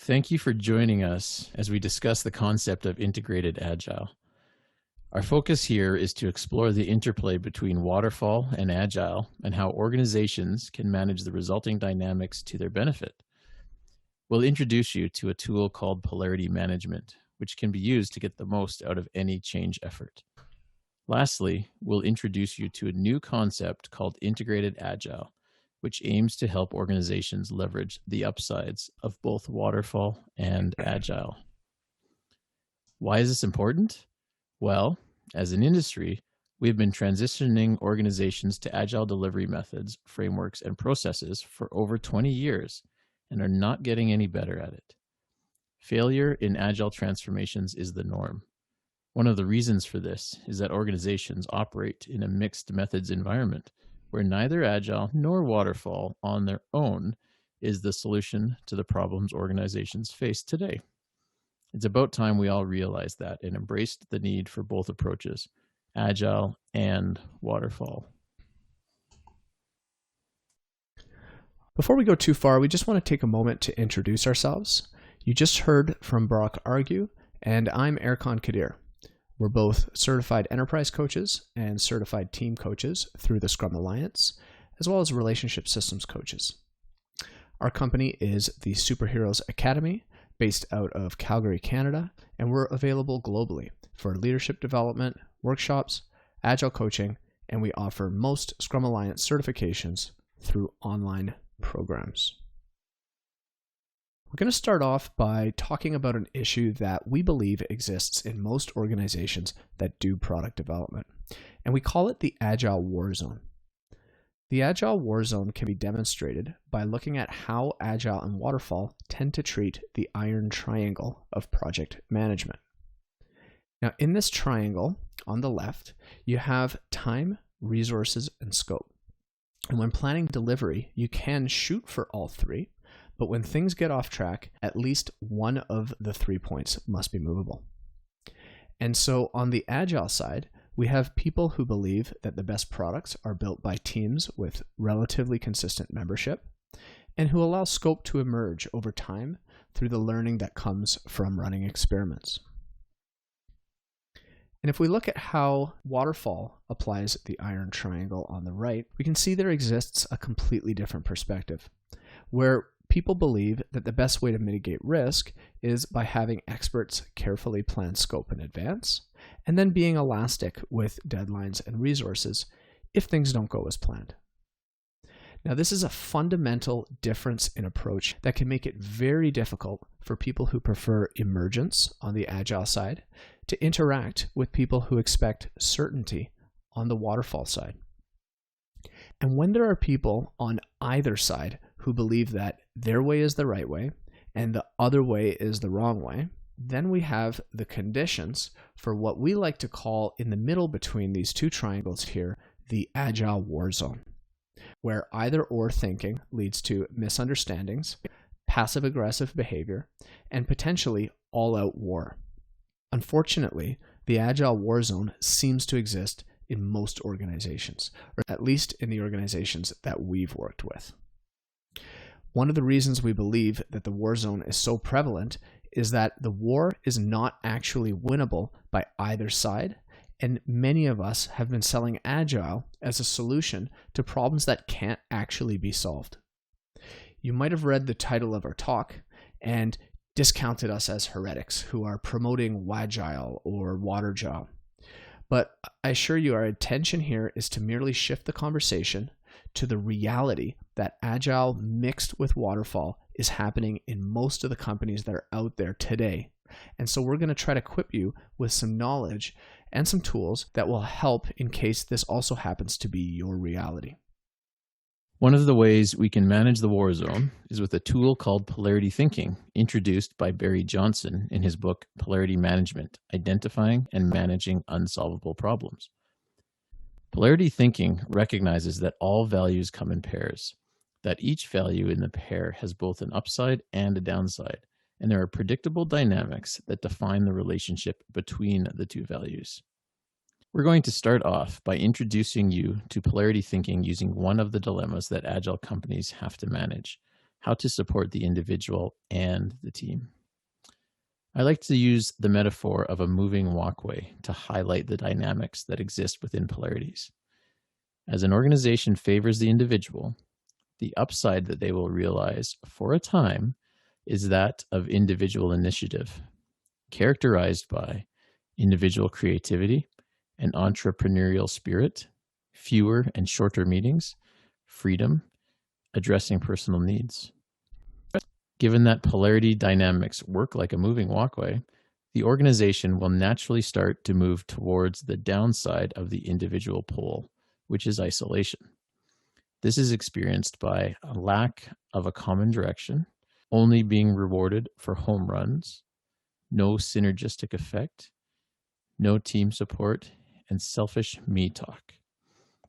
Thank you for joining us as we discuss the concept of integrated Agile. Our focus here is to explore the interplay between waterfall and Agile and how organizations can manage the resulting dynamics to their benefit. We'll introduce you to a tool called Polarity Management, which can be used to get the most out of any change effort. Lastly, we'll introduce you to a new concept called integrated Agile, which aims to help organizations leverage the upsides of both waterfall and Agile. Why is this important? Well, as an industry, we have been transitioning organizations to Agile delivery methods, frameworks, and processes for over 20 years and are not getting any better at it. Failure in Agile transformations is the norm. One of the reasons for this is that organizations operate in a mixed methods environment where neither Agile nor waterfall on their own is the solution to the problems organizations face today. It's about time we all realized that and embraced the need for both approaches, Agile and waterfall. Before we go too far, we just want to take a moment to introduce ourselves. You just heard from Brock Argue, and I'm Erkan Kadir. We're both certified enterprise coaches and certified team coaches through the Scrum Alliance, as well as relationship systems coaches. Our company is the Superheroes Academy, based out of Calgary, Canada, and we're available globally for leadership development, workshops, Agile coaching, and we offer most Scrum Alliance certifications through online programs. We're going to start off by talking about an issue that we believe exists in most organizations that do product development, and we call it the Agile War Zone. The Agile War Zone can be demonstrated by looking at how Agile and Waterfall tend to treat the iron triangle of project management. Now, in this triangle on the left, you have time, resources, and scope. And when planning delivery, you can shoot for all three, but when things get off track, at least one of the 3 points must be movable. And so on the Agile side, we have people who believe that the best products are built by teams with relatively consistent membership and who allow scope to emerge over time through the learning that comes from running experiments. And if we look at how waterfall applies the iron triangle on the right, we can see there exists a completely different perspective, where people believe that the best way to mitigate risk is by having experts carefully plan scope in advance, and then being elastic with deadlines and resources if things don't go as planned. Now, this is a fundamental difference in approach that can make it very difficult for people who prefer emergence on the Agile side to interact with people who expect certainty on the waterfall side. And when there are people on either side who believe that their way is the right way and the other way is the wrong way, then we have the conditions for what we like to call, in the middle between these two triangles here, the Agile War Zone, where either or thinking leads to misunderstandings, passive-aggressive behavior, and potentially all-out war. Unfortunately, the Agile War Zone seems to exist in most organizations, or at least in the organizations that we've worked with. One of the reasons we believe that the war zone is so prevalent is that the war is not actually winnable by either side, and many of us have been selling Agile as a solution to problems that can't actually be solved. You might have read the title of our talk and discounted us as heretics who are promoting Wagile or Watergile. But I assure you our intention here is to merely shift the conversation to the reality that Agile mixed with Waterfall is happening in most of the companies that are out there today. And so we're going to try to equip you with some knowledge and some tools that will help in case this also happens to be your reality. One of the ways we can manage the war zone is with a tool called Polarity Thinking, introduced by Barry Johnson in his book, Polarity Management: Identifying and Managing Unsolvable Problems. Polarity Thinking recognizes that all values come in pairs, that each value in the pair has both an upside and a downside, and there are predictable dynamics that define the relationship between the two values. We're going to start off by introducing you to polarity thinking using one of the dilemmas that Agile companies have to manage, how to support the individual and the team. I like to use the metaphor of a moving walkway to highlight the dynamics that exist within polarities. As an organization favors the individual, the upside that they will realize for a time is that of individual initiative, characterized by individual creativity and entrepreneurial spirit, fewer and shorter meetings, freedom, addressing personal needs. Given that polarity dynamics work like a moving walkway, the organization will naturally start to move towards the downside of the individual pole, which is isolation. This is experienced by a lack of a common direction, only being rewarded for home runs, no synergistic effect, no team support, and selfish me talk.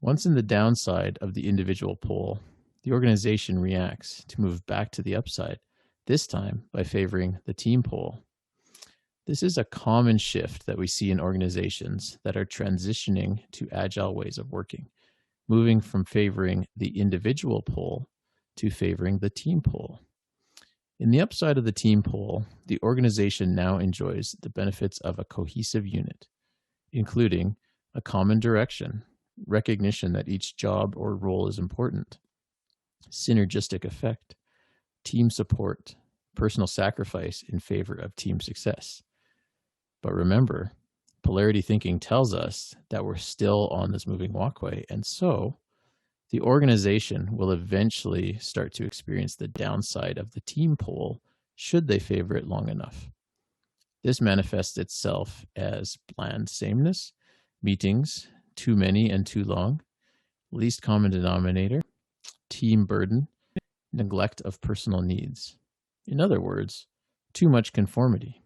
Once in the downside of the individual pole, the organization reacts to move back to the upside, this time by favoring the team pole. This is a common shift that we see in organizations that are transitioning to agile ways of working, moving from favoring the individual pole to favoring the team pole. In the upside of the team pole, the organization now enjoys the benefits of a cohesive unit, including a common direction, recognition that each job or role is important, synergistic effect, team support, personal sacrifice in favor of team success. But remember, polarity thinking tells us that we're still on this moving walkway, and so the organization will eventually start to experience the downside of the team pole should they favor it long enough. This manifests itself as bland sameness, meetings too many and too long, least common denominator, team burden, neglect of personal needs. In other words, too much conformity.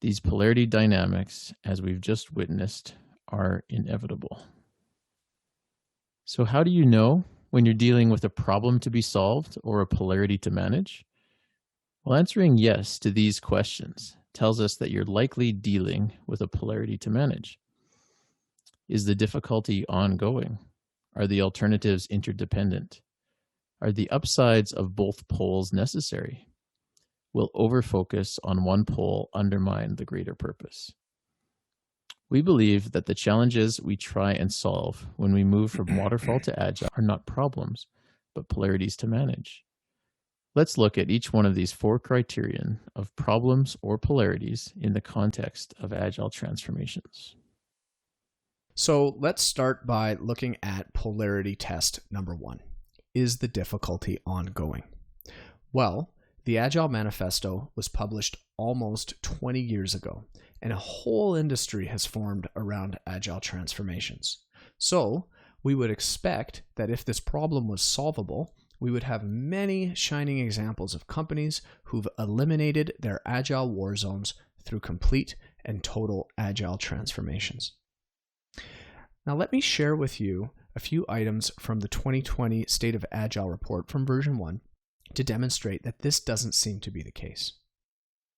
These polarity dynamics, as we've just witnessed, are inevitable. So how do you know when you're dealing with a problem to be solved or a polarity to manage? Well, answering yes to these questions tells us that you're likely dealing with a polarity to manage. Is the difficulty ongoing? Are the alternatives interdependent? Are the upsides of both poles necessary? Will overfocus on one pole undermine the greater purpose? We believe that the challenges we try and solve when we move from waterfall to agile are not problems, but polarities to manage. Let's look at each one of these 4 criterion of problems or polarities in the context of agile transformations. So let's start by looking at polarity test number 1. Is the difficulty ongoing? Well, the Agile Manifesto was published almost 20 years ago, and a whole industry has formed around agile transformations. So we would expect that if this problem was solvable, we would have many shining examples of companies who've eliminated their agile war zones through complete and total agile transformations. Now let me share with you a few items from the 2020 State of Agile report from version 1 to demonstrate that this doesn't seem to be the case.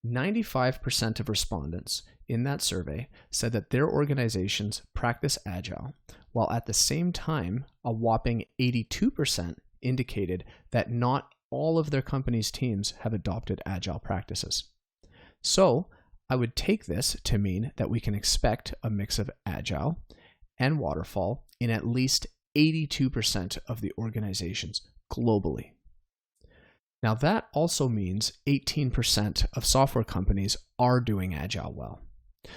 95% of respondents in that survey said that their organizations practice Agile, while at the same time, a whopping 82% indicated that not all of their company's teams have adopted Agile practices. So, I would take this to mean that we can expect a mix of Agile and Waterfall in at least 82% of the organizations globally. Now that also means 18% of software companies are doing Agile well.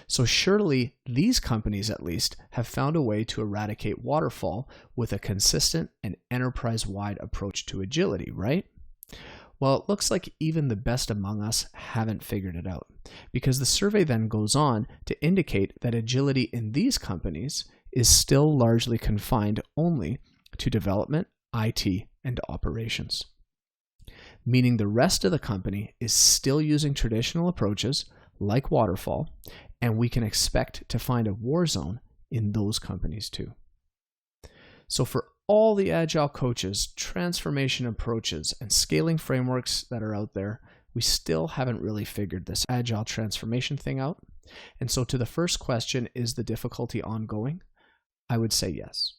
So surely these companies at least have found a way to eradicate waterfall with a consistent and enterprise-wide approach to agility, right? Well, it looks like even the best among us haven't figured it out, because the survey then goes on to indicate that agility in these companies is still largely confined only to development, IT, and operations. Meaning the rest of the company is still using traditional approaches like waterfall, and we can expect to find a war zone in those companies too. So for all the agile coaches, transformation approaches, and scaling frameworks that are out there, we still haven't really figured this agile transformation thing out. And so to the first question, is the difficulty ongoing? I would say yes.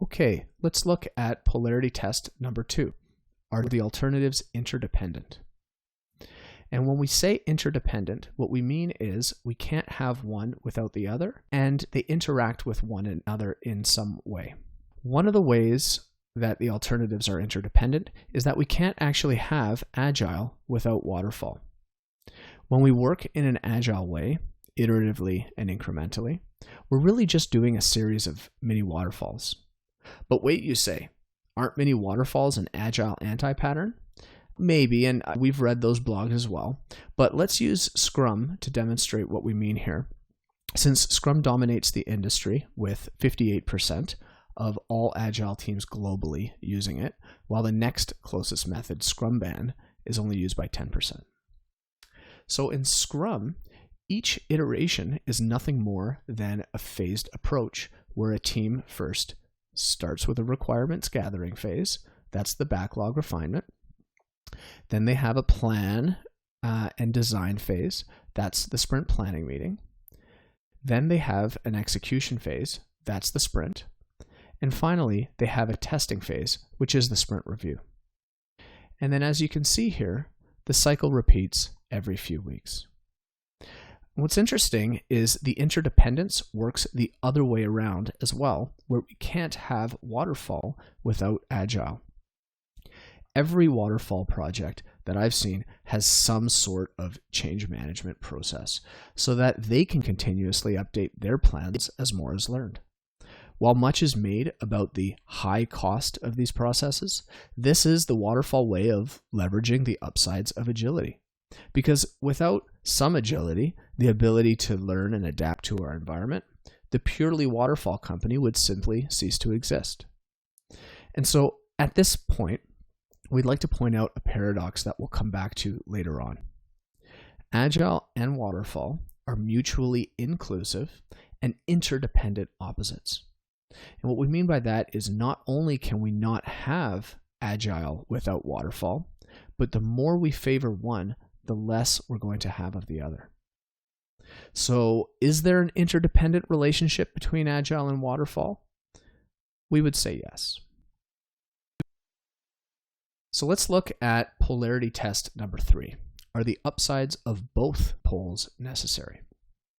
Okay, let's look at polarity test number 2. Are the alternatives interdependent? And when we say interdependent, what we mean is we can't have one without the other, and they interact with one another in some way. One of the ways that the alternatives are interdependent is that we can't actually have Agile without waterfall. When we work in an Agile way, iteratively and incrementally, we're really just doing a series of mini waterfalls. But wait, you say, aren't mini waterfalls an Agile anti-pattern? Maybe, and we've read those blogs as well, but let's use Scrum to demonstrate what we mean here. Since Scrum dominates the industry with 58% of all Agile teams globally using it, while the next closest method, Scrumban, is only used by 10%. So in Scrum, each iteration is nothing more than a phased approach where a team first starts with a requirements gathering phase. That's the backlog refinement. Then they have a plan and design phase. That's the sprint planning meeting. Then they have an execution phase. That's the sprint. And finally, they have a testing phase, which is the sprint review. And then as you can see here, the cycle repeats every few weeks. What's interesting is the interdependence works the other way around as well, where we can't have waterfall without Agile. Every waterfall project that I've seen has some sort of change management process so that they can continuously update their plans as more is learned. While much is made about the high cost of these processes, this is the waterfall way of leveraging the upsides of agility. Because without some agility, the ability to learn and adapt to our environment, the purely waterfall company would simply cease to exist. And so at this point, we'd like to point out a paradox that we'll come back to later on. Agile and waterfall are mutually inclusive and interdependent opposites. And what we mean by that is not only can we not have Agile without waterfall, but the more we favor one, the less we're going to have of the other. So is there an interdependent relationship between Agile and waterfall? We would say yes. So let's look at polarity test number 3. Are the upsides of both poles necessary?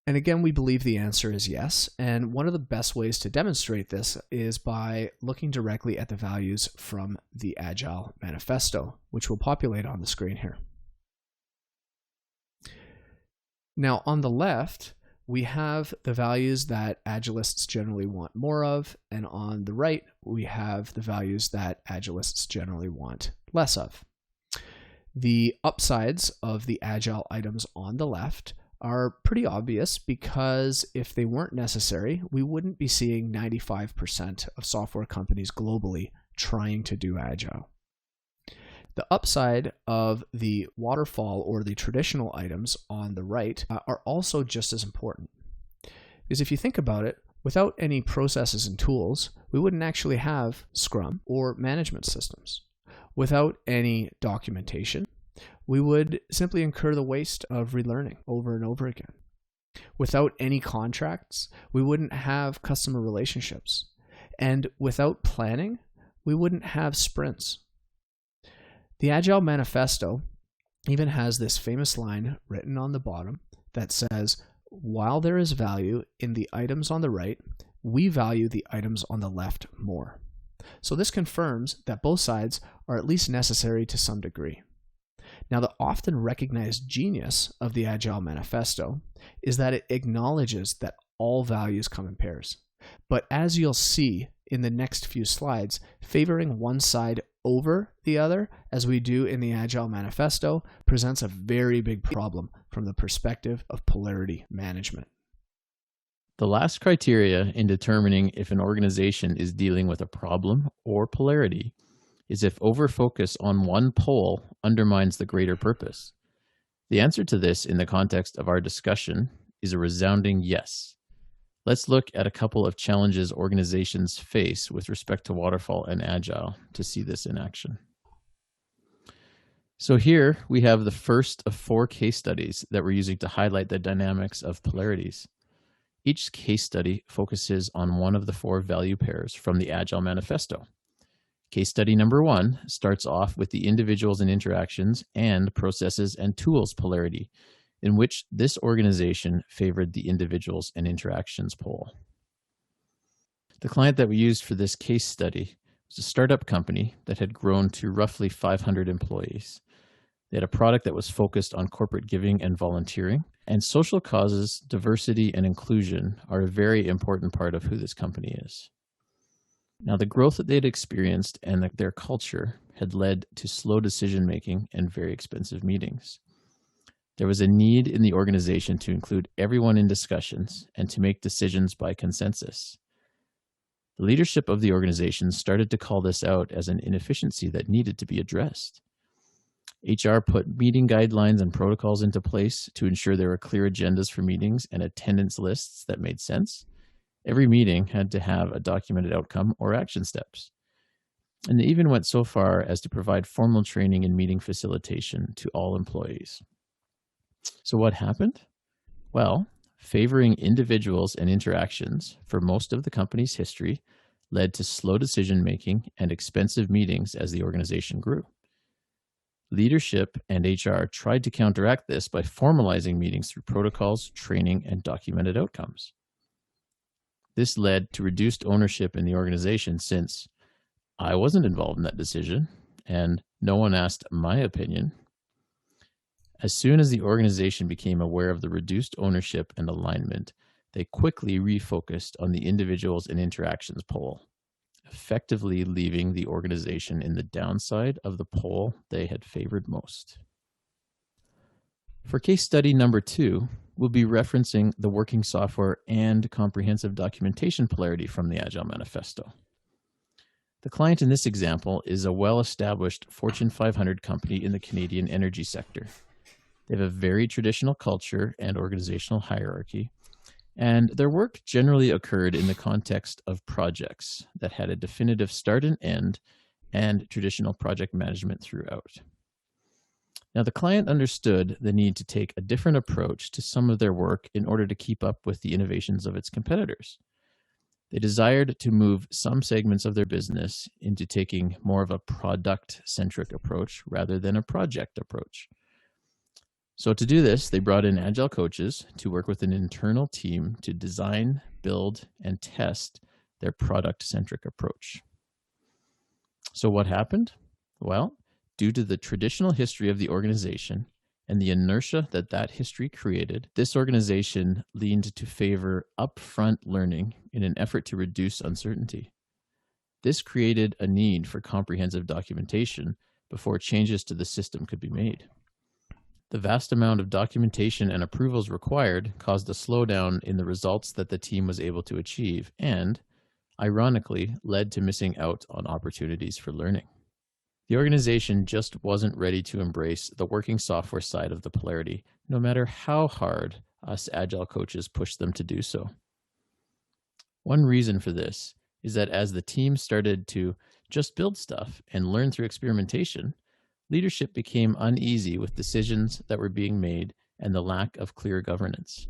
And again, we believe the answer is yes. And one of the best ways to demonstrate this is by looking directly at the values from the Agile manifesto, which will populate on the screen here. Now, on the left, we have the values that Agilists generally want more of, and on the right, we have the values that Agilists generally want less of. The upsides of the Agile items on the left are pretty obvious because if they weren't necessary, we wouldn't be seeing 95% of software companies globally trying to do Agile. The upside of the waterfall or the traditional items on the right are also just as important. Because if you think about it, without any processes and tools, we wouldn't actually have Scrum or management systems. Without any documentation, we would simply incur the waste of relearning over and over again. Without any contracts, we wouldn't have customer relationships. And without planning, we wouldn't have sprints. The Agile Manifesto even has this famous line written on the bottom that says, while there is value in the items on the right, we value the items on the left more. So this confirms that both sides are at least necessary to some degree. Now, the often recognized genius of the Agile Manifesto is that it acknowledges that all values come in pairs. But as you'll see in the next few slides, favoring one side over the other, as we do in the Agile Manifesto, presents a very big problem from the perspective of polarity management. The last criteria in determining if an organization is dealing with a problem or polarity is if overfocus on one pole undermines the greater purpose. The answer to this in the context of our discussion is a resounding yes. Let's look at a couple of challenges organizations face with respect to waterfall and agile to see this in action. So here we have the first of 4 case studies that we're using to highlight the dynamics of polarities. Each case study focuses on one of the 4 value pairs from the Agile Manifesto. Case study number 1 starts off with the individuals and interactions and processes and tools polarity, in which this organization favored the individuals and interactions pole. The client that we used for this case study was a startup company that had grown to roughly 500 employees. They had a product that was focused on corporate giving and volunteering, and social causes, diversity, and inclusion are a very important part of who this company is. Now, the growth that they had experienced and their culture had led to slow decision-making and very expensive meetings. There was a need in the organization to include everyone in discussions and to make decisions by consensus. The leadership of the organization started to call this out as an inefficiency that needed to be addressed. HR put meeting guidelines and protocols into place to ensure there were clear agendas for meetings and attendance lists that made sense. Every meeting had to have a documented outcome or action steps. And they even went so far as to provide formal training and meeting facilitation to all employees. So what happened? Well, favoring individuals and interactions for most of the company's history led to slow decision-making and expensive meetings as the organization grew. Leadership and HR tried to counteract this by formalizing meetings through protocols, training, and documented outcomes. This led to reduced ownership in the organization since I wasn't involved in that decision and no one asked my opinion. As soon as the organization became aware of the reduced ownership and alignment, they quickly refocused on the individuals and interactions pole, effectively leaving the organization in the downside of the pole they had favored most. For case study number 2, we'll be referencing the working software and comprehensive documentation polarity from the Agile Manifesto. The client in this example is a well-established Fortune 500 company in the Canadian energy sector. They have a very traditional culture and organizational hierarchy, and their work generally occurred in the context of projects that had a definitive start and end and traditional project management throughout. Now, the client understood the need to take a different approach to some of their work in order to keep up with the innovations of its competitors. They desired to move some segments of their business into taking more of a product-centric approach rather than a project approach. So to do this, they brought in Agile coaches to work with an internal team to design, build, and test their product-centric approach. So what happened? Well, due to the traditional history of the organization and the inertia that history created, this organization leaned to favor upfront learning in an effort to reduce uncertainty. This created a need for comprehensive documentation before changes to the system could be made. The vast amount of documentation and approvals required caused a slowdown in the results that the team was able to achieve and, ironically, led to missing out on opportunities for learning. The organization just wasn't ready to embrace the working software side of the polarity, no matter how hard us Agile coaches pushed them to do so. One reason for this is that as the team started to just build stuff and learn through experimentation, leadership became uneasy with decisions that were being made and the lack of clear governance.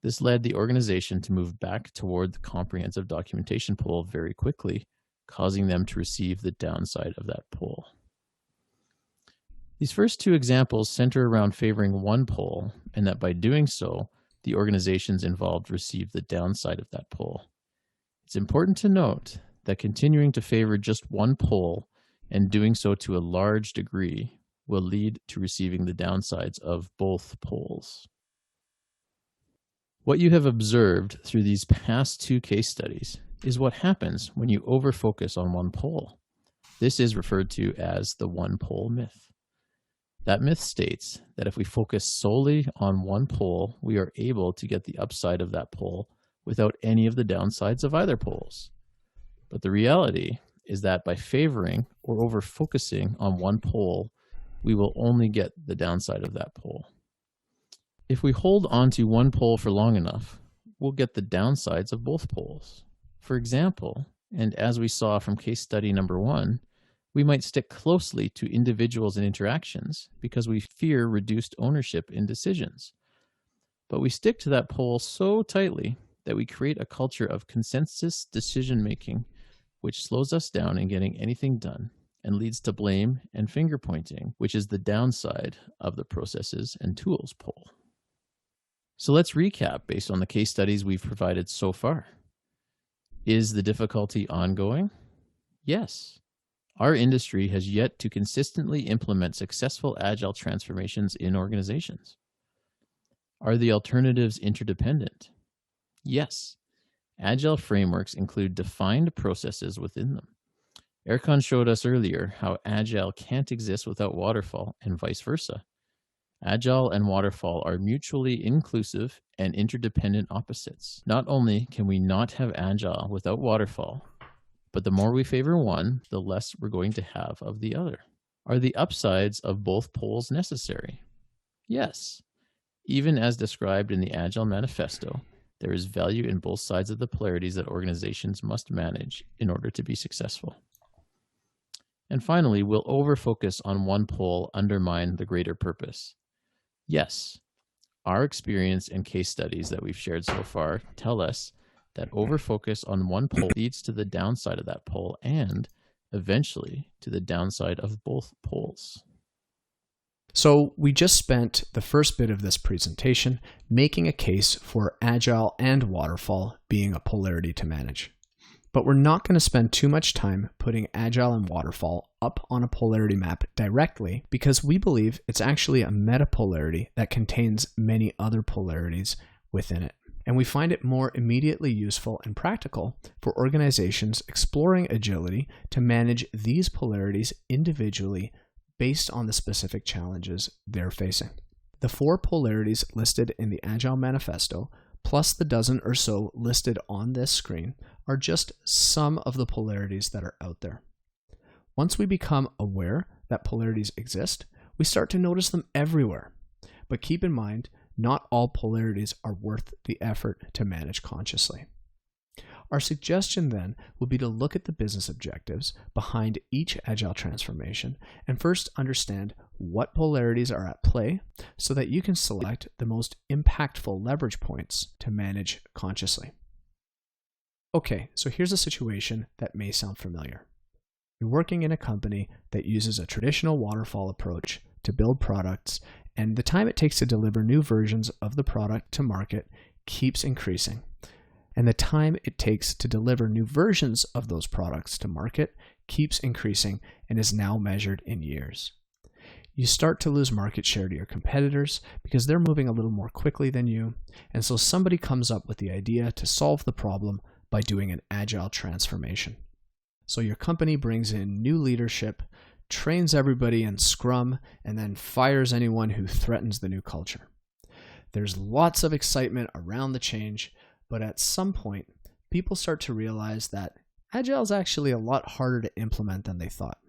This led the organization to move back toward the comprehensive documentation pole very quickly, causing them to receive the downside of that pole. These first 2 examples center around favoring one pole, and that by doing so, the organizations involved received the downside of that pole. It's important to note that continuing to favor just one pole and doing so to a large degree will lead to receiving the downsides of both poles. What you have observed through these past 2 case studies is what happens when you overfocus on one pole. This is referred to as the one pole myth. That myth states that if we focus solely on one pole, we are able to get the upside of that pole without any of the downsides of either poles. But the reality is that by favoring or over-focusing on one pole, we will only get the downside of that pole. If we hold on to one pole for long enough, we'll get the downsides of both poles. For example, and as we saw from case study number 1, we might stick closely to individuals and interactions because we fear reduced ownership in decisions. But we stick to that pole so tightly that we create a culture of consensus decision making, which slows us down in getting anything done and leads to blame and finger pointing, which is the downside of the processes and tools pole. So let's recap based on the case studies we've provided so far. Is the difficulty ongoing? Yes. Our industry has yet to consistently implement successful agile transformations in organizations. Are the alternatives interdependent? Yes. Agile frameworks include defined processes within them. Erkan showed us earlier how Agile can't exist without waterfall and vice versa. Agile and waterfall are mutually inclusive and interdependent opposites. Not only can we not have Agile without waterfall, but the more we favor one, the less we're going to have of the other. Are the upsides of both poles necessary? Yes. Even as described in the Agile Manifesto, there is value in both sides of the polarities that organizations must manage in order to be successful. And finally, will over-focus on one pole undermine the greater purpose? Yes. Our experience and case studies that we've shared so far tell us that over-focus on one pole leads to the downside of that pole and eventually to the downside of both poles. So we just spent the first bit of this presentation making a case for Agile and Waterfall being a polarity to manage. But we're not going to spend too much time putting Agile and Waterfall up on a polarity map directly because we believe it's actually a metapolarity that contains many other polarities within it. And we find it more immediately useful and practical for organizations exploring agility to manage these polarities individually based on the specific challenges they're facing. The 4 polarities listed in the Agile Manifesto, plus the dozen or so listed on this screen, are just some of the polarities that are out there. Once we become aware that polarities exist, we start to notice them everywhere. But keep in mind, not all polarities are worth the effort to manage consciously. Our suggestion then would be to look at the business objectives behind each Agile transformation and first understand what polarities are at play so that you can select the most impactful leverage points to manage consciously. Okay, so here's a situation that may sound familiar. You're working in a company that uses a traditional waterfall approach to build products, and the time it takes to deliver new versions of the product to market keeps increasing. And the time it takes to deliver new versions of those products to market keeps increasing and is now measured in years. You start to lose market share to your competitors because they're moving a little more quickly than you, and so somebody comes up with the idea to solve the problem by doing an Agile transformation. So your company brings in new leadership, trains everybody in Scrum, and then fires anyone who threatens the new culture. There's lots of excitement around the change, but at some point, people start to realize that Agile is actually a lot harder to implement than they thought.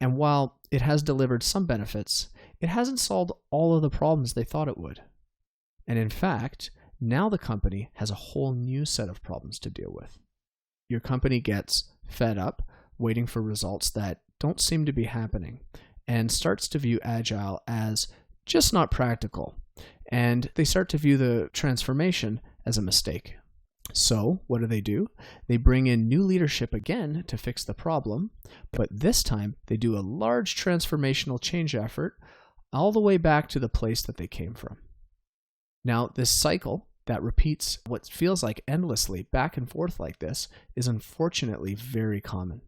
And while it has delivered some benefits, it hasn't solved all of the problems they thought it would. And in fact, now the company has a whole new set of problems to deal with. Your company gets fed up, waiting for results that don't seem to be happening, and starts to view Agile as just not practical. And they start to view the transformation as a mistake. So what do? They bring in new leadership again to fix the problem, but this time they do a large transformational change effort all the way back to the place that they came from. Now, this cycle that repeats what feels like endlessly back and forth like this is unfortunately very common.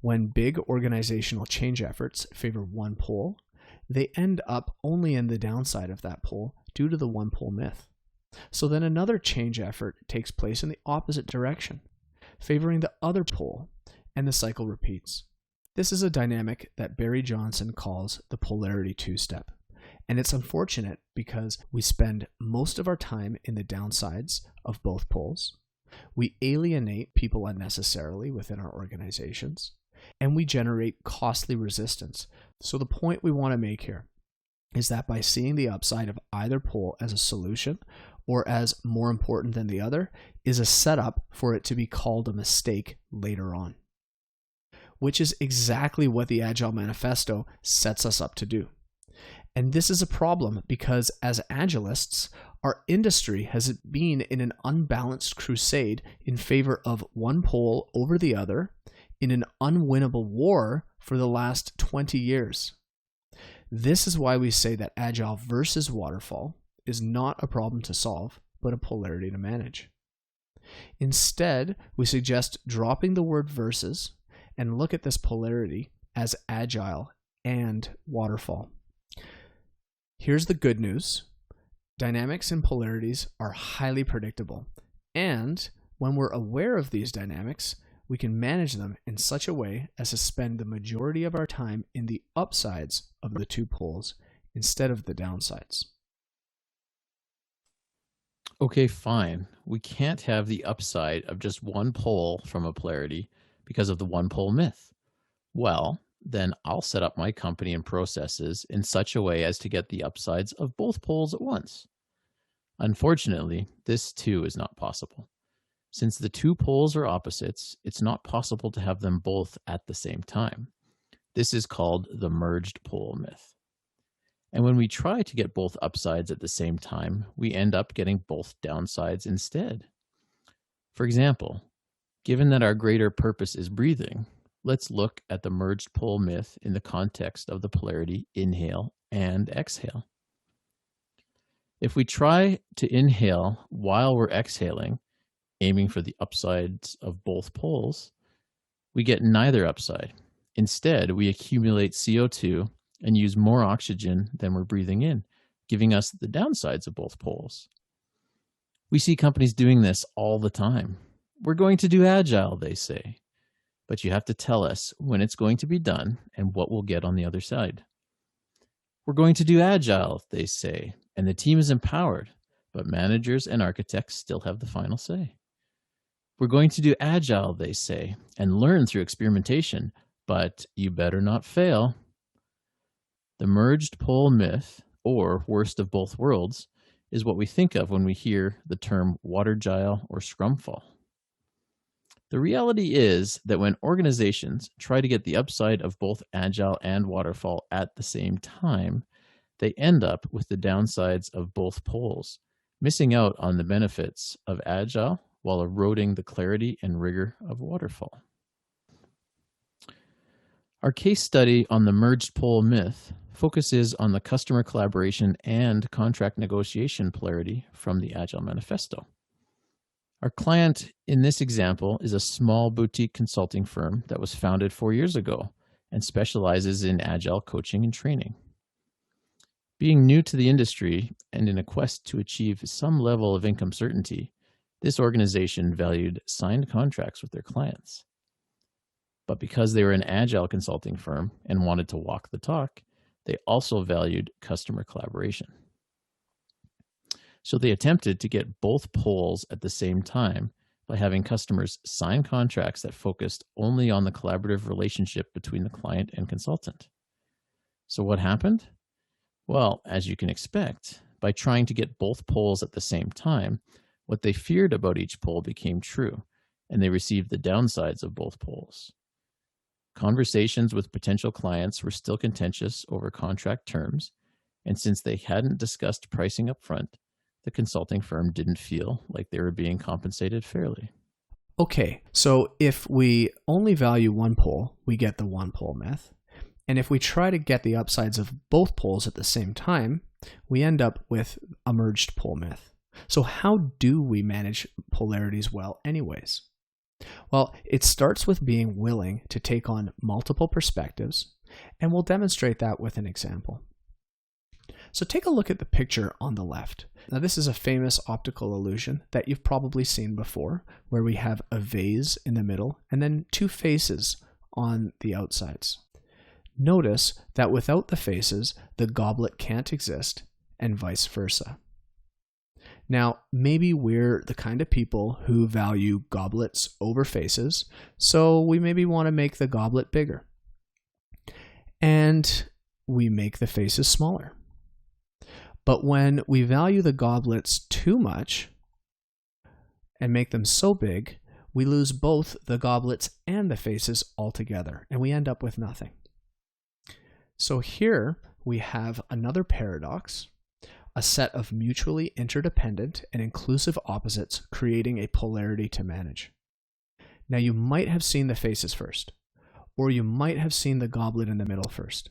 When big organizational change efforts favor one pole, they end up only in the downside of that pole due to the one pole myth. So then another change effort takes place in the opposite direction, favoring the other pole, and the cycle repeats. This is a dynamic that Barry Johnson calls the polarity two-step. And it's unfortunate because we spend most of our time in the downsides of both poles. We alienate people unnecessarily within our organizations, and we generate costly resistance. So the point we want to make here is that by seeing the upside of either pole as a solution or as more important than the other is a setup for it to be called a mistake later on, which is exactly what the Agile Manifesto sets us up to do. And this is a problem because as Agilists, our industry has been in an unbalanced crusade in favor of one pole over the other in an unwinnable war for the last 20 years. This is why we say that Agile versus Waterfall is not a problem to solve, but a polarity to manage. Instead, we suggest dropping the word versus and look at this polarity as Agile and Waterfall. Here's the good news. Dynamics and polarities are highly predictable, and when we're aware of these dynamics, we can manage them in such a way as to spend the majority of our time in the upsides of the two poles instead of the downsides. Okay, fine. We can't have the upside of just one pole from a polarity because of the one pole myth. Well, then I'll set up my company and processes in such a way as to get the upsides of both poles at once. Unfortunately, this too is not possible. Since the two poles are opposites, it's not possible to have them both at the same time. This is called the merged pole myth. And when we try to get both upsides at the same time, we end up getting both downsides instead. For example, given that our greater purpose is breathing, let's look at the merged pole myth in the context of the polarity inhale and exhale. If we try to inhale while we're exhaling, aiming for the upsides of both poles, we get neither upside. Instead, we accumulate CO2 and use more oxygen than we're breathing in, giving us the downsides of both poles. We see companies doing this all the time. We're going to do Agile, they say, but you have to tell us when it's going to be done and what we'll get on the other side. We're going to do Agile, they say, and the team is empowered, but managers and architects still have the final say. We're going to do Agile, they say, and learn through experimentation, but you better not fail. The merged pole myth, or worst of both worlds, is what we think of when we hear the term Watergile or Scrumfall. The reality is that when organizations try to get the upside of both Agile and Waterfall at the same time, they end up with the downsides of both poles, missing out on the benefits of Agile while eroding the clarity and rigor of Waterfall. Our case study on the merged pole myth focuses on the customer collaboration and contract negotiation polarity from the Agile Manifesto. Our client in this example is a small boutique consulting firm that was founded 4 years ago and specializes in Agile coaching and training. Being new to the industry and in a quest to achieve some level of income certainty, this organization valued signed contracts with their clients. But because they were an Agile consulting firm and wanted to walk the talk, they also valued customer collaboration. So they attempted to get both poles at the same time by having customers sign contracts that focused only on the collaborative relationship between the client and consultant. So what happened? Well, as you can expect, by trying to get both poles at the same time, what they feared about each pole became true, and they received the downsides of both poles. Conversations with potential clients were still contentious over contract terms, and since they hadn't discussed pricing up front, the consulting firm didn't feel like they were being compensated fairly. Okay, so if we only value one pole, we get the one pole myth. And if we try to get the upsides of both poles at the same time, we end up with a merged pole myth. So how do we manage polarities well anyways? Well, it starts with being willing to take on multiple perspectives, and we'll demonstrate that with an example. So take a look at the picture on the left. Now this is a famous optical illusion that you've probably seen before, where we have a vase in the middle and then two faces on the outsides. Notice that without the faces, the goblet can't exist, and vice versa. Now, maybe we're the kind of people who value goblets over faces, so we maybe want to make the goblet bigger. And we make the faces smaller. But when we value the goblets too much and make them so big, we lose both the goblets and the faces altogether, and we end up with nothing. So here we have another paradox, a set of mutually interdependent and inclusive opposites creating a polarity to manage. Now you might have seen the faces first, or you might have seen the goblet in the middle first.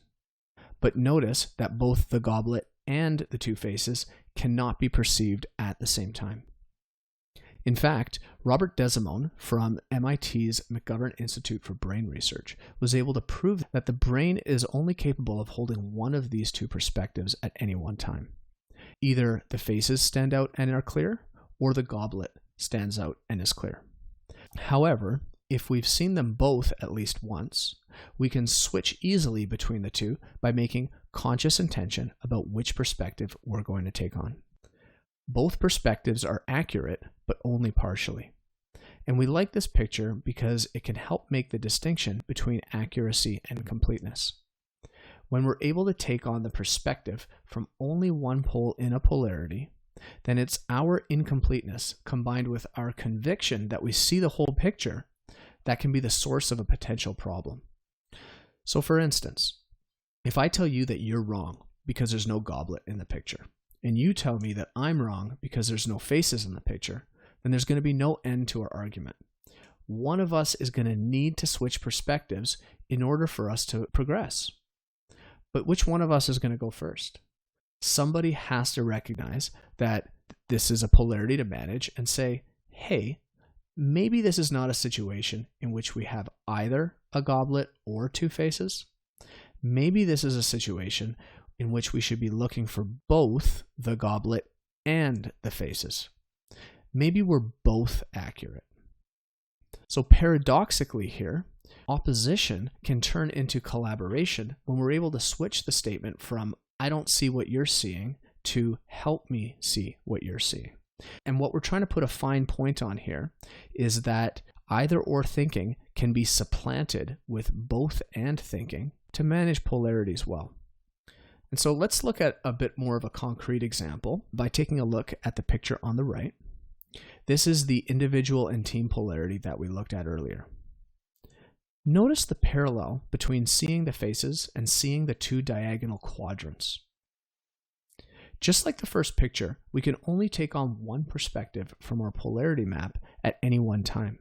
But notice that both the goblet and the two faces cannot be perceived at the same time. In fact, Robert Desimone from MIT's McGovern Institute for Brain Research was able to prove that the brain is only capable of holding one of these two perspectives at any one time. Either the faces stand out and are clear, or the goblet stands out and is clear. However, if we've seen them both at least once, we can switch easily between the two by making conscious intention about which perspective we're going to take on. Both perspectives are accurate, but only partially. And we like this picture because it can help make the distinction between accuracy and completeness. When we're able to take on the perspective from only one pole in a polarity, then it's our incompleteness combined with our conviction that we see the whole picture that can be the source of a potential problem. So for instance, if I tell you that you're wrong because there's no goblet in the picture, and you tell me that I'm wrong because there's no faces in the picture, then there's going to be no end to our argument. One of us is going to need to switch perspectives in order for us to progress. But which one of us is going to go first? Somebody has to recognize that this is a polarity to manage and say, hey, maybe this is not a situation in which we have either a goblet or two faces. Maybe this is a situation in which we should be looking for both the goblet and the faces. Maybe we're both accurate. So paradoxically here, opposition can turn into collaboration when we're able to switch the statement from I don't see what you're seeing to help me see what you're seeing. And what we're trying to put a fine point on here is that either or thinking can be supplanted with both and thinking to manage polarities well. And so let's look at a bit more of a concrete example by taking a look at the picture on the right. This is the individual and team polarity that we looked at earlier. Notice the parallel between seeing the faces and seeing the two diagonal quadrants. Just like the first picture, we can only take on one perspective from our polarity map at any one time.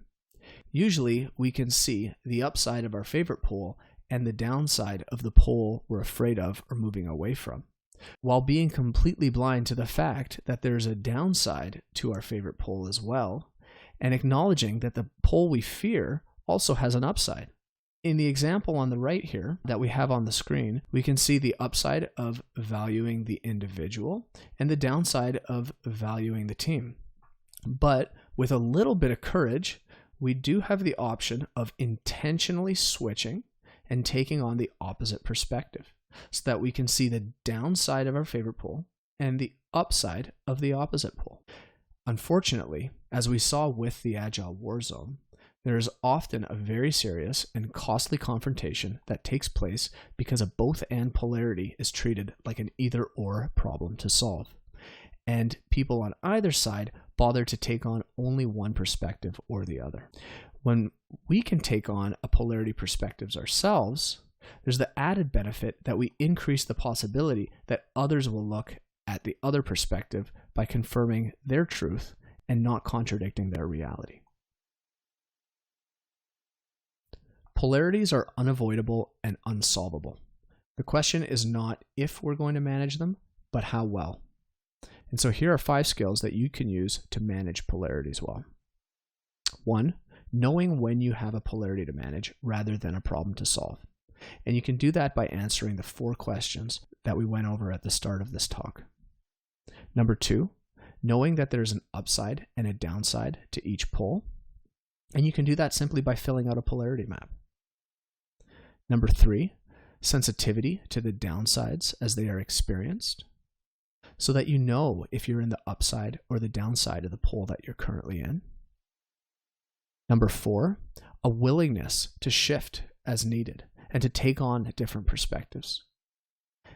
Usually, we can see the upside of our favorite pole and the downside of the pole we're afraid of or moving away from, while being completely blind to the fact that there's a downside to our favorite pole as well, and acknowledging that the pole we fear also has an upside. In the example on the right here that we have on the screen, we can see the upside of valuing the individual and the downside of valuing the team. But with a little bit of courage, we do have the option of intentionally switching and taking on the opposite perspective so that we can see the downside of our favorite pole and the upside of the opposite pole. Unfortunately, as we saw with the Agile war zone, there is often a very serious and costly confrontation that takes place because a both and polarity is treated like an either or problem to solve. And people on either side bother to take on only one perspective or the other. When we can take on a polarity perspectives ourselves, there's the added benefit that we increase the possibility that others will look at the other perspective by confirming their truth and not contradicting their reality. Polarities are unavoidable and unsolvable. The question is not if we're going to manage them, but how well. And so here are 5 skills that you can use to manage polarities well. 1, knowing when you have a polarity to manage rather than a problem to solve. And you can do that by answering the 4 questions that we went over at the start of this talk. Number 2, knowing that there's an upside and a downside to each pole. And you can do that simply by filling out a polarity map. Number 3, sensitivity to the downsides as they are experienced, so that you know if you're in the upside or the downside of the pole that you're currently in. Number 4, a willingness to shift as needed and to take on different perspectives.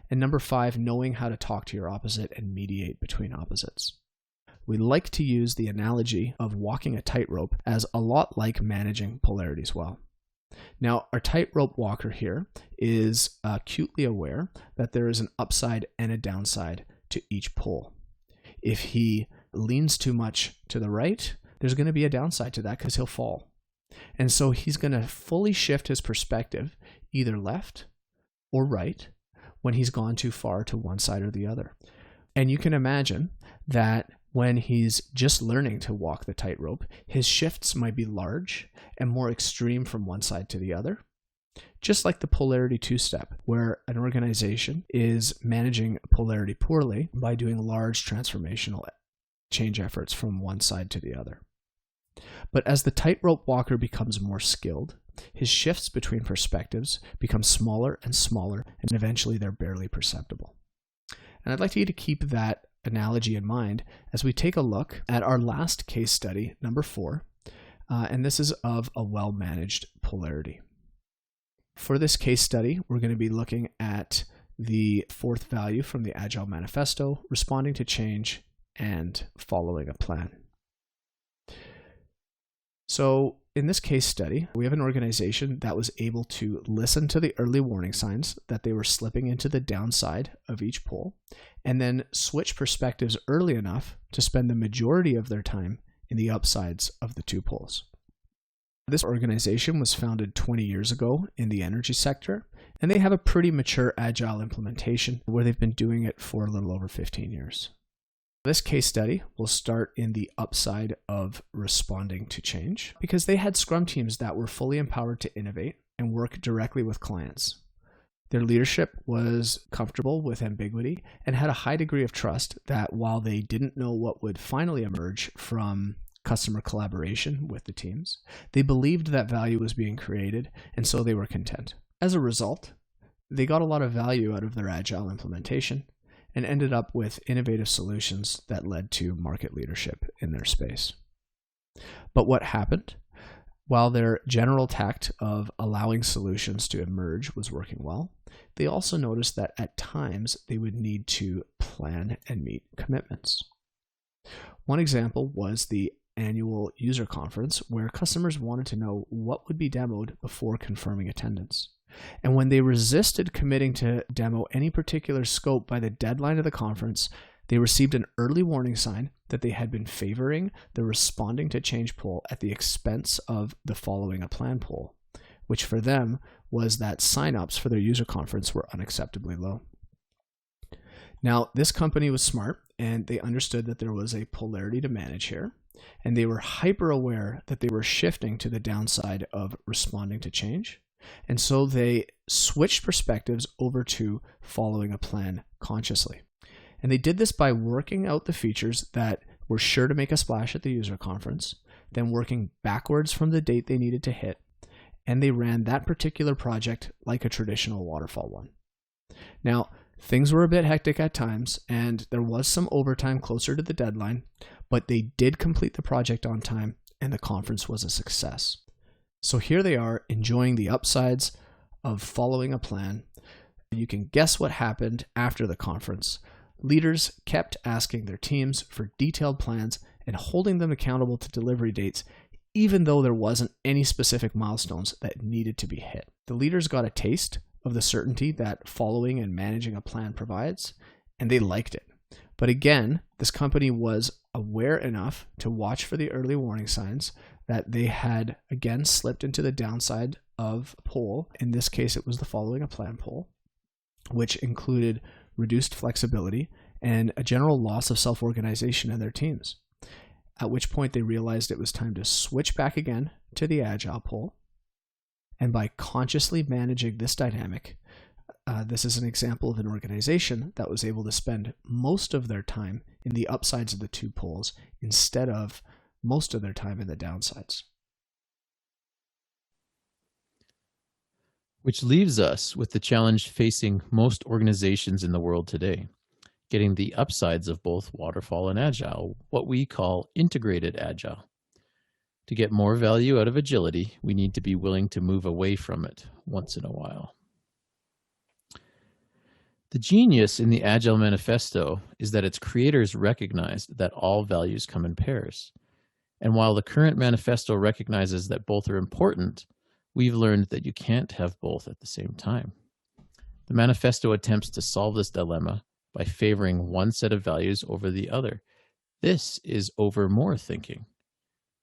And number 5, knowing how to talk to your opposite and mediate between opposites. We like to use the analogy of walking a tightrope as a lot like managing polarities well. Now, our tightrope walker here is acutely aware that there is an upside and a downside to each pole. If he leans too much to the right, there's going to be a downside to that because he'll fall. And so he's going to fully shift his perspective, either left or right, when he's gone too far to one side or the other. And you can imagine that when he's just learning to walk the tightrope, his shifts might be large and more extreme from one side to the other. Just like the polarity two-step, where an organization is managing polarity poorly by doing large transformational change efforts from one side to the other. But as the tightrope walker becomes more skilled, his shifts between perspectives become smaller and smaller, and eventually they're barely perceptible. And I'd like you to keep that analogy in mind as we take a look at our last case study, number 4, and this is of a well-managed polarity. For this case study, we're going to be looking at the 4th value from the Agile Manifesto, responding to change and following a plan. So in this case study, we have an organization that was able to listen to the early warning signs that they were slipping into the downside of each pole, and then switch perspectives early enough to spend the majority of their time in the upsides of the two poles. This organization was founded 20 years ago in the energy sector, and they have a pretty mature Agile implementation where they've been doing it for a little over 15 years. This case study will start in the upside of responding to change because they had Scrum teams that were fully empowered to innovate and work directly with clients. Their leadership was comfortable with ambiguity and had a high degree of trust that while they didn't know what would finally emerge from customer collaboration with the teams, they believed that value was being created, and so they were content. As a result, they got a lot of value out of their Agile implementation and ended up with innovative solutions that led to market leadership in their space. But what happened? While their general tact of allowing solutions to emerge was working well, they also noticed that at times they would need to plan and meet commitments. One example was the annual user conference where customers wanted to know what would be demoed before confirming attendance. And when they resisted committing to demo any particular scope by the deadline of the conference, they received an early warning sign that they had been favoring the responding to change poll at the expense of the following a plan poll, which for them was that signups for their user conference were unacceptably low. Now, this company was smart and they understood that there was a polarity to manage here, and they were hyper aware that they were shifting to the downside of responding to change. And so they switched perspectives over to following a plan consciously. And they did this by working out the features that were sure to make a splash at the user conference, then working backwards from the date they needed to hit. And they ran that particular project like a traditional waterfall one. Now, things were a bit hectic at times, and there was some overtime closer to the deadline, but they did complete the project on time, and the conference was a success. So here they are enjoying the upsides of following a plan. You can guess what happened after the conference. Leaders kept asking their teams for detailed plans and holding them accountable to delivery dates, even though there wasn't any specific milestones that needed to be hit. The leaders got a taste of the certainty that following and managing a plan provides, and they liked it. But again, this company was aware enough to watch for the early warning signs that they had again slipped into the downside of a poll. In this case, it was the following a plan poll, which included reduced flexibility and a general loss of self-organization in their teams. At which point they realized it was time to switch back again to the Agile poll. And by consciously managing this dynamic, this is an example of an organization that was able to spend most of their time in the upsides of the two poles instead of most of their time in the downsides. Which leaves us with the challenge facing most organizations in the world today, getting the upsides of both waterfall and agile, what we call integrated agile. To get more value out of agility, we need to be willing to move away from it once in a while. The genius in the Agile Manifesto is that its creators recognized that all values come in pairs. And while the current manifesto recognizes that both are important, we've learned that you can't have both at the same time. The manifesto attempts to solve this dilemma by favoring one set of values over the other. This is over more thinking.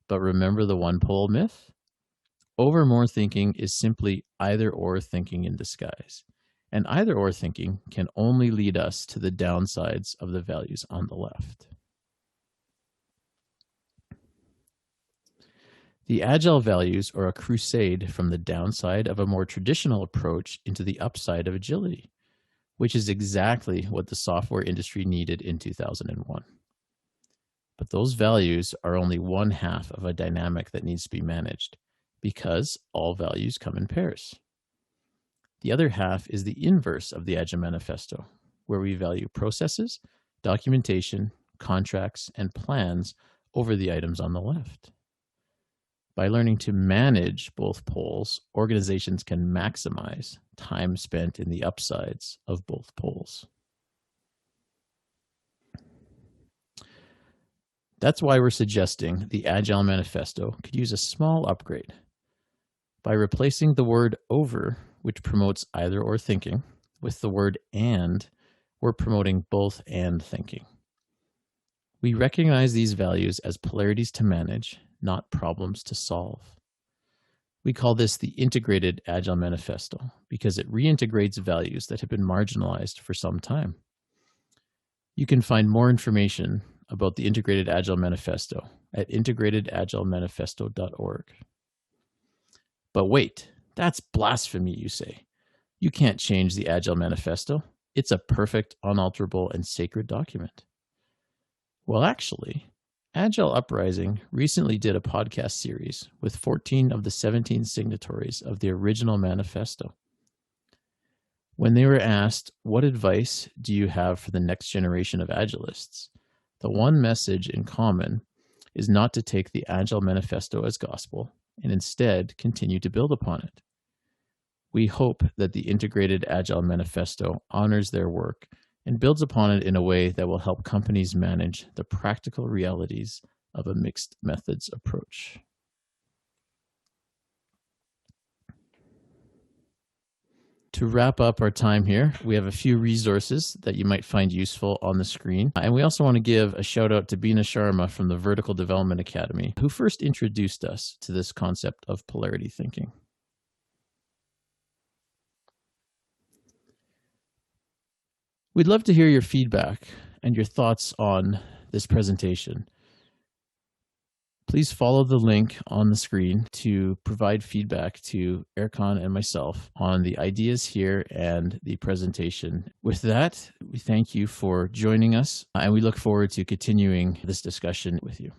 But remember the one pole myth? Over more thinking is simply either or thinking in disguise. And either or thinking can only lead us to the downsides of the values on the left. The Agile values are a crusade from the downside of a more traditional approach into the upside of agility, which is exactly what the software industry needed in 2001. But those values are only one half of a dynamic that needs to be managed, because all values come in pairs. The other half is the inverse of the Agile Manifesto, where we value processes, documentation, contracts, and plans over the items on the left. By learning to manage both poles, organizations can maximize time spent in the upsides of both poles. That's why we're suggesting the Agile Manifesto could use a small upgrade. By replacing the word over, which promotes either or thinking, with the word and, we're promoting both and thinking. We recognize these values as polarities to manage, not problems to solve. We call this the Integrated Agile Manifesto because it reintegrates values that have been marginalized for some time. You can find more information about the Integrated Agile Manifesto at integratedagilemanifesto.org. But wait, that's blasphemy, you say. You can't change the Agile Manifesto. It's a perfect, unalterable, and sacred document. Well, actually, Agile Uprising recently did a podcast series with 14 of the 17 signatories of the original manifesto. When they were asked, what advice do you have for the next generation of Agilists? The one message in common is not to take the Agile Manifesto as gospel and instead continue to build upon it. We hope that the Integrated Agile Manifesto honors their work and builds upon it in a way that will help companies manage the practical realities of a mixed methods approach. To wrap up our time here, we have a few resources that you might find useful on the screen. And we also want to give a shout out to Beena Sharma from the Vertical Development Academy, who first introduced us to this concept of polarity thinking. We'd love to hear your feedback and your thoughts on this presentation. Please follow the link on the screen to provide feedback to Erkan and myself on the ideas here and the presentation. With that, we thank you for joining us, and we look forward to continuing this discussion with you.